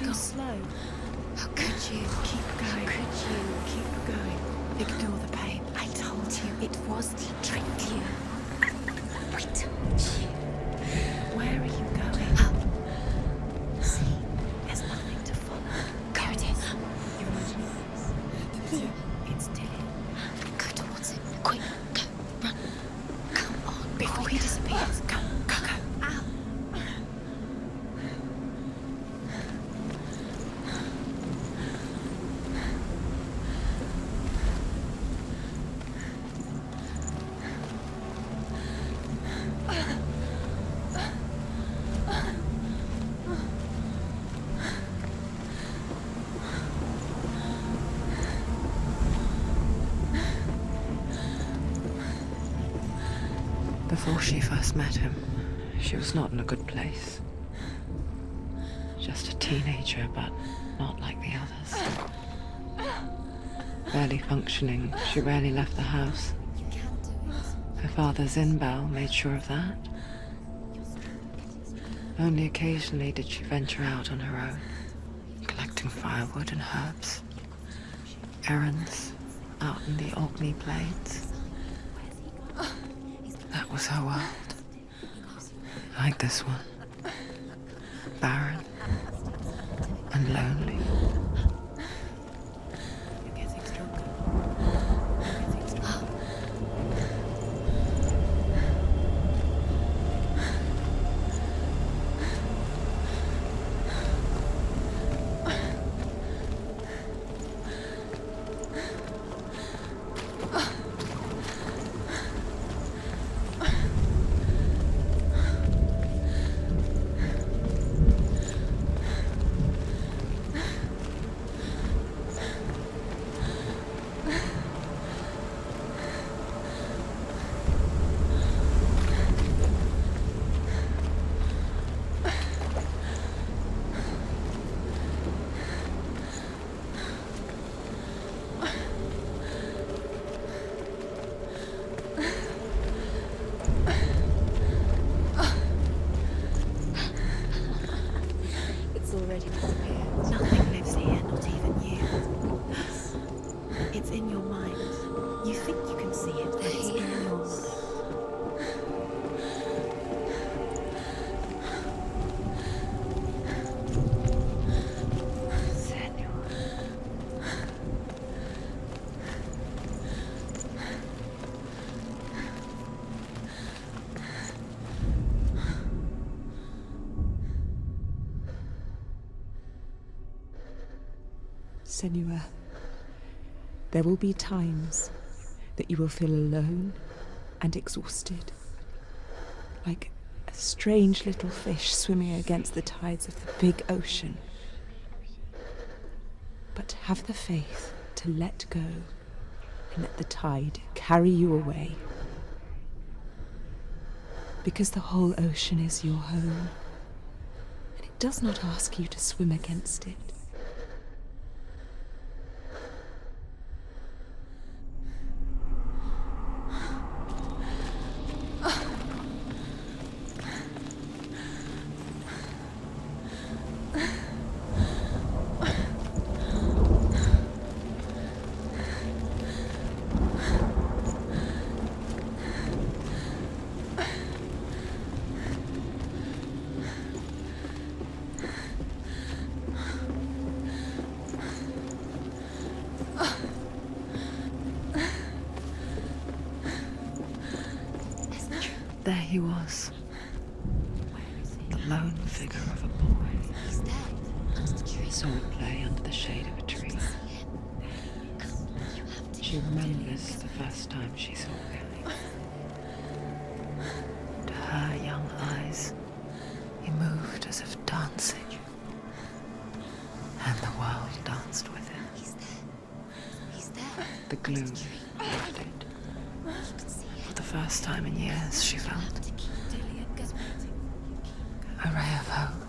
so slow. How could you? Keep going. How could you? Keep going. Ignore the pain. I told you it was to trick you. I told you. Where are you going? Up. See, there's nothing to follow. There it is. Your imagination. It's Tilly. Go towards it. Quick, go, run. Come on, Before he disappears. Go, go, go. Ow. Before she first met him, she was not in a good place. Just a teenager, but not like the others. Barely functioning, she rarely left the house. You can do it. Her father, Zinbal, made sure of that. Only occasionally did she venture out on her own, collecting firewood and herbs. Errands out in the Orkney Plains. That was her world. Like this one. Barren and lonely. You're getting stronger. You're getting stronger. It's already disappeared. Nothing lives here, not even you. It's in your mind. You think you can see it, but it's in your mind. Senua. Senua, there will be times that you will feel alone and exhausted, like a strange little fish swimming against the tides of the big ocean. But have the faith to let go and let the tide carry you away. Because the whole ocean is your home, and it does not ask you to swim against it. There he was, the lone figure of a boy. He's there, under the tree. Sword play under the shade of a tree. Come, you have to. She remembers the first time she saw him. To her young eyes, he moved as if dancing, and the world danced with him. He's there. He's there. The glue lifted. You can see For it. the first time in years, she You felt have to keep doing it. Go. a ray of hope.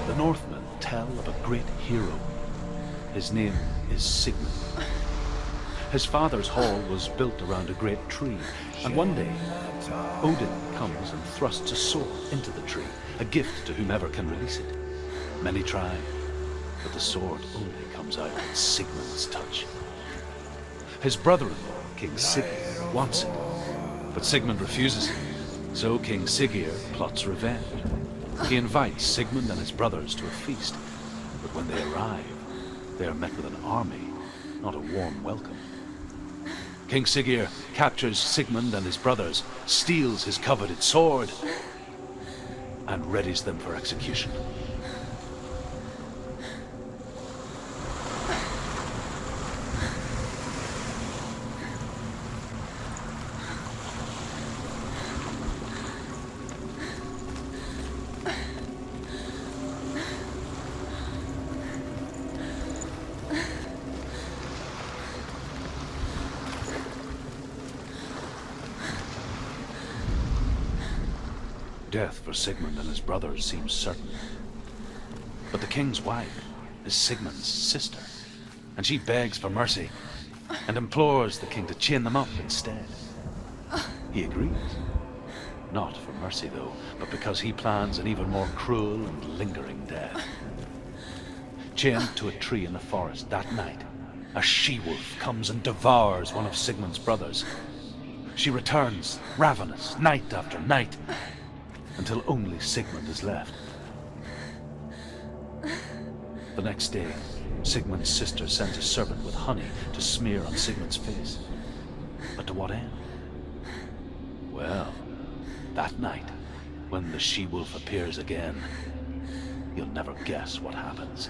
The Northmen tell tale of a great hero. His name is Sigmund. His father's hall was built around a great tree, and one day Odin comes and thrusts a sword into the tree, a gift to whomever can release it. Many try, but the sword only comes out with Sigmund's touch. His brother-in-law, King Sigurd, wants it, but Sigmund refuses it, so King Sigurd plots revenge. He invites Sigmund and his brothers to a feast, but when they arrive, they are met with an army, not a warm welcome. King Sigurd captures Sigmund and his brothers, steals his coveted sword, and readies them for execution. Death for Sigmund and his brothers seems certain. But the king's wife is Sigmund's sister, and she begs for mercy and implores the king to chain them up instead. He agrees. Not for mercy, though, but because he plans an even more cruel and lingering death. Chained to a tree in the forest that night, a she-wolf comes and devours one of Sigmund's brothers. She returns, ravenous, night after night, until only Sigmund is left. The next day, Sigmund's sister sends a servant with honey to smear on Sigmund's face. But to what end? Well, that night, when the she-wolf appears again, you'll never guess what happens.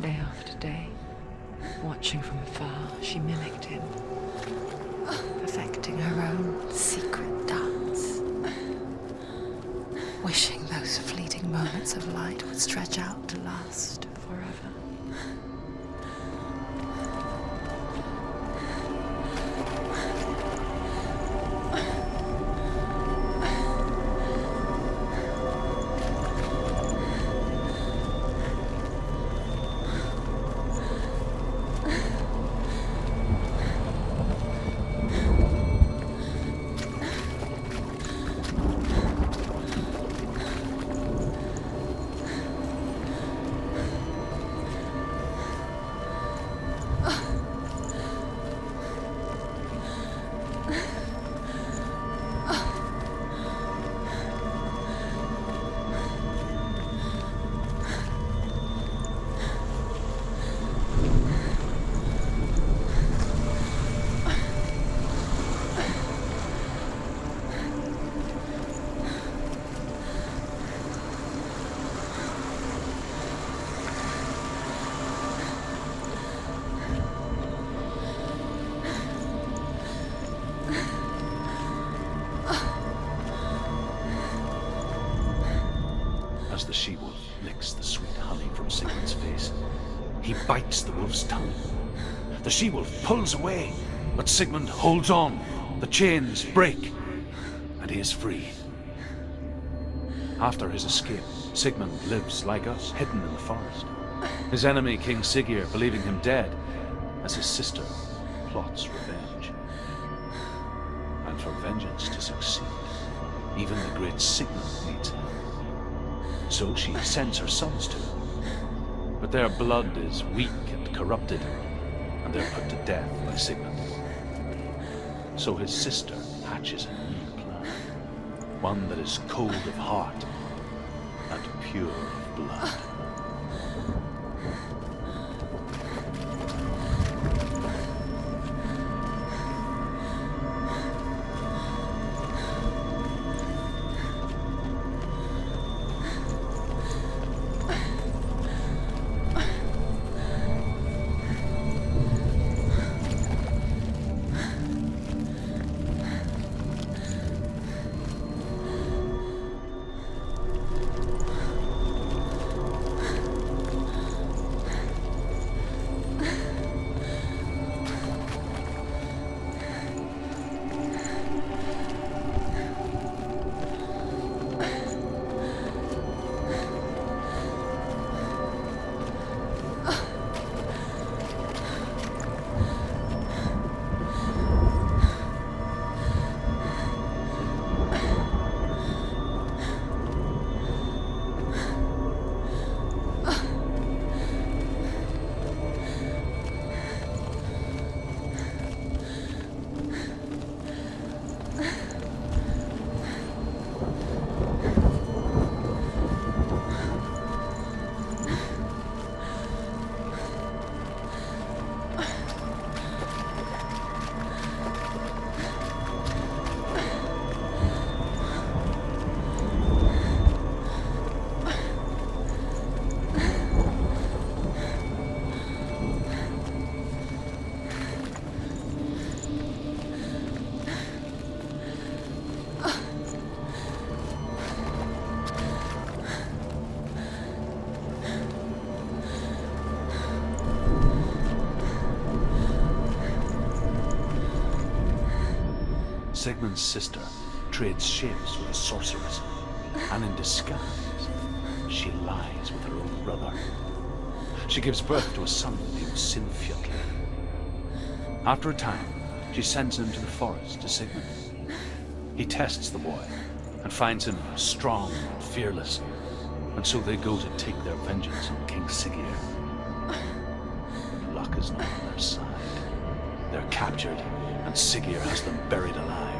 Day after day, watching from afar, she mimicked him, perfecting her own secret dance, wishing those fleeting moments of light would stretch out to last forever. he bites the wolf's tongue. The she-wolf pulls away, but Sigmund holds on. The chains break, and he is free. After his escape, Sigmund lives like us, hidden in the forest. His enemy, King Siggeir, believing him dead, as his sister plots revenge. And for vengeance to succeed, even the great Sigmund needs help. So she sends her sons to him. But their blood is weak and corrupted, and they're put to death by Sigmund. So his sister hatches a new plan, one that is cold of heart and pure of blood. Sigmund's sister trades shapes with a sorceress, and in disguise, she lies with her own brother. She gives birth to a son named Sinfjotli. After a time, she sends him to the forest to Sigmund. He tests the boy and finds him strong and fearless, and so they go to take their vengeance on King Siggeir. But luck is not on their side. They're captured, and Siggeir has them buried alive.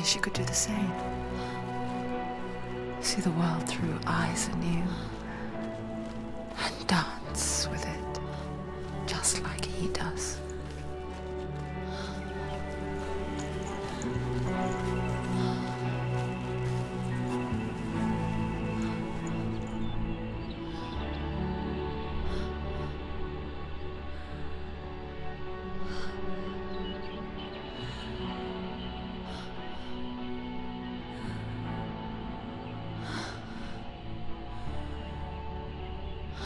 She could do the same. See the world through eyes anew and dance with it just like he does.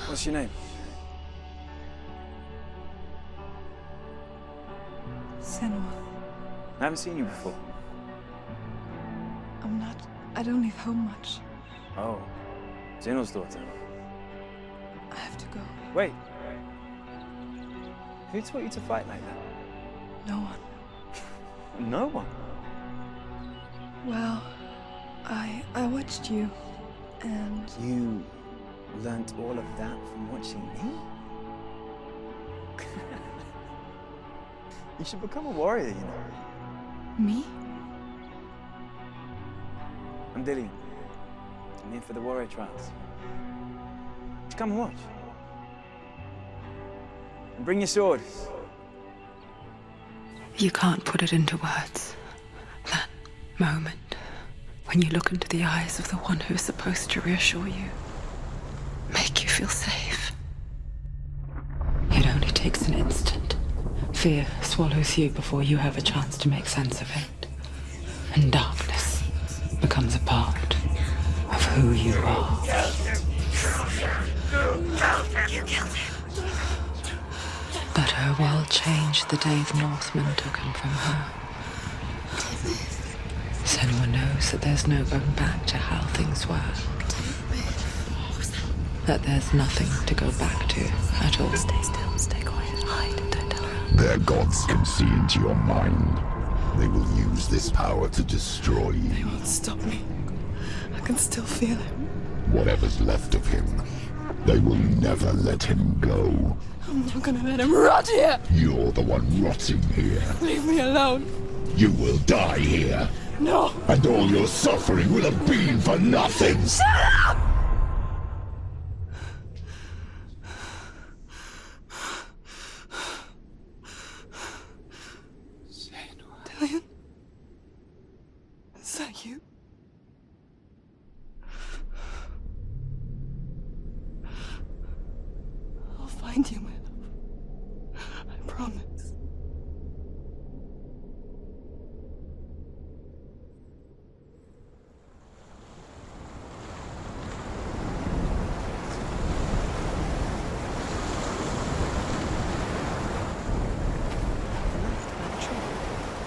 What's your name? Senua. I haven't seen you before. I don't leave home much. Oh, Zenua's daughter. I have to go. Wait. Who taught you to fight like that? No one. No one? Well, I watched you, and... You learnt all of that from watching me? You should become a warrior, you know. Me? I'm Dillian. I'm here for the warrior trials. Come and watch. And bring your sword. You can't put it into words. That moment when you look into the eyes of the one who is supposed to reassure you, make you feel safe. It only takes an instant. Fear swallows you before you have a chance to make sense of it. And darkness becomes a part of who you are. You killed him. But her world changed the day the Northmen took him from her. Senua knows that there's no going back to how things were. That there's nothing to go back to at all. Stay still, stay quiet, hide, don't tell her. Their gods can see into your mind. They will use this power to destroy They you. won't stop me. I can still feel him. Whatever's left of him, they will never let him go. I'm not gonna let him rot here! You're the one rotting here. Leave me alone! You will die here. No! And all your suffering will have been for nothing. Shut up! Dillian? Is that you? I'll find you, my love. I promise.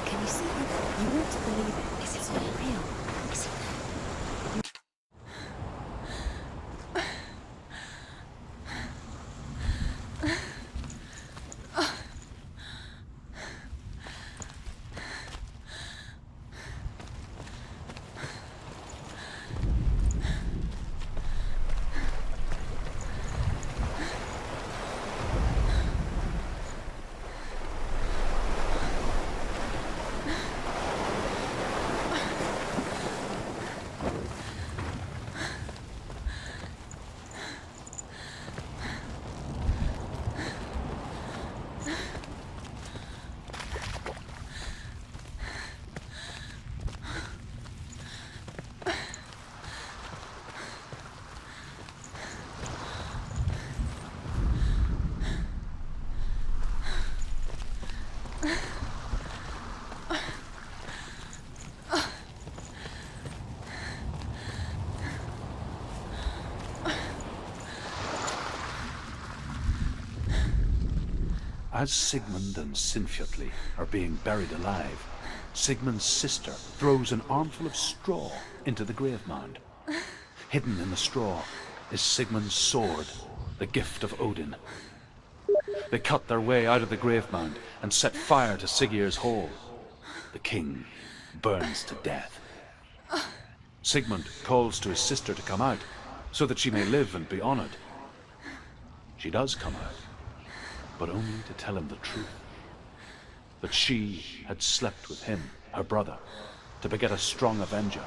Can you see him? You want to believe it. Is It's he not real? real. Is he there? As Sigmund and Sinfjotli are being buried alive, Sigmund's sister throws an armful of straw into the grave mound. Hidden in the straw is Sigmund's sword, the gift of Odin. They cut their way out of the grave mound and set fire to Siggeir's hall. The king burns to death. Sigmund calls to his sister to come out so that she may live and be honored. She does come out, but only to tell him the truth. That she had slept with him, her brother, to beget a strong avenger.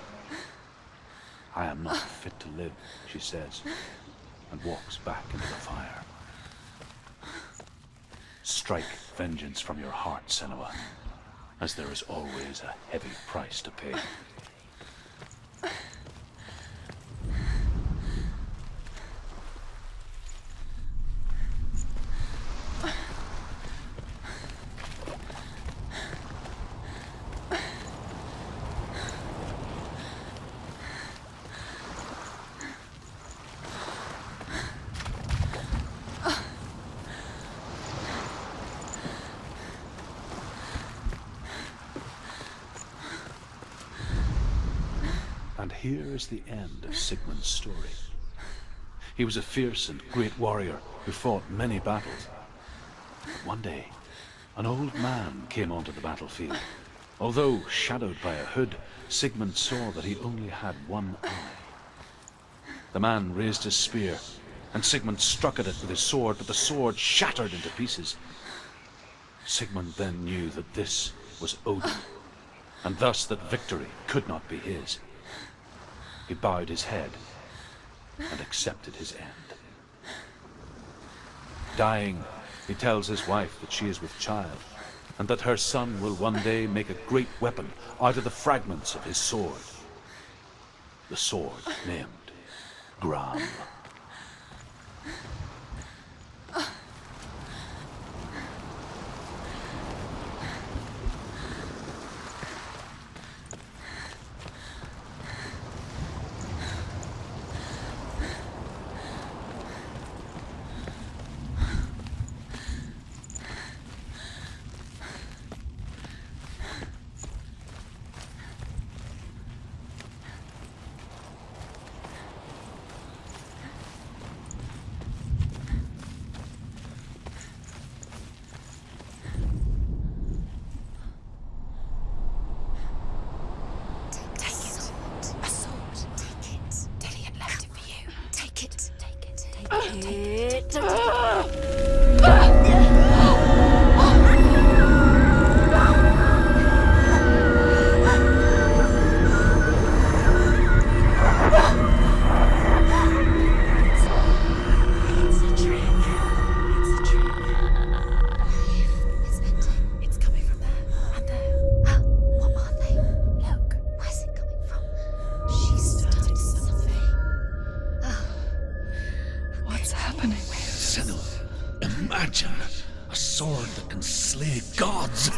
I am not fit to live, she says, and walks back into the fire. Strike vengeance from your heart, Senua, as there is always a heavy price to pay. And here is the end of Sigmund's story. He was a fierce and great warrior who fought many battles. But one day, an old man came onto the battlefield. Although shadowed by a hood, Sigmund saw that he only had one eye. The man raised his spear, and Sigmund struck at it with his sword, but the sword shattered into pieces. Sigmund then knew that this was Odin, and thus that victory could not be his. He bowed his head and accepted his end. Dying, he tells his wife that she is with child, and that her son will one day make a great weapon out of the fragments of his sword. The sword named Gram. Imagine a sword that can slay gods.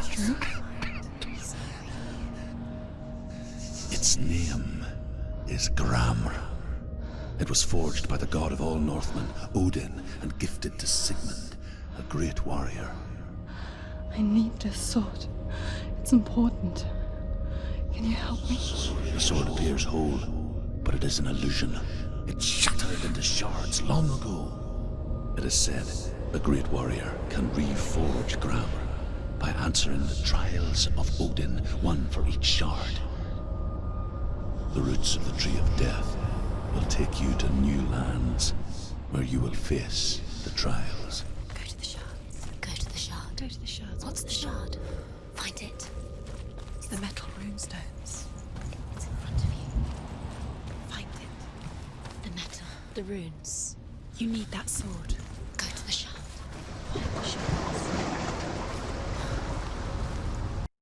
Its name is Gram. It was forged by the god of all Northmen, Odin, and gifted to Sigmund, a great warrior. I need this sword. It's important. Can you help me? The sword appears whole, but it is an illusion. It shattered into shards long ago. It is said the great warrior can reforge Gram by answering the trials of Odin, one for each shard. The roots of the Tree of Death will take you to new lands where you will face the trials. Go to the shards. Go to the shard. Go to the shards. What's the shard? Find it. It's the metal runestones. It's in front of you. Find it. The metal. The runes. You need that sword.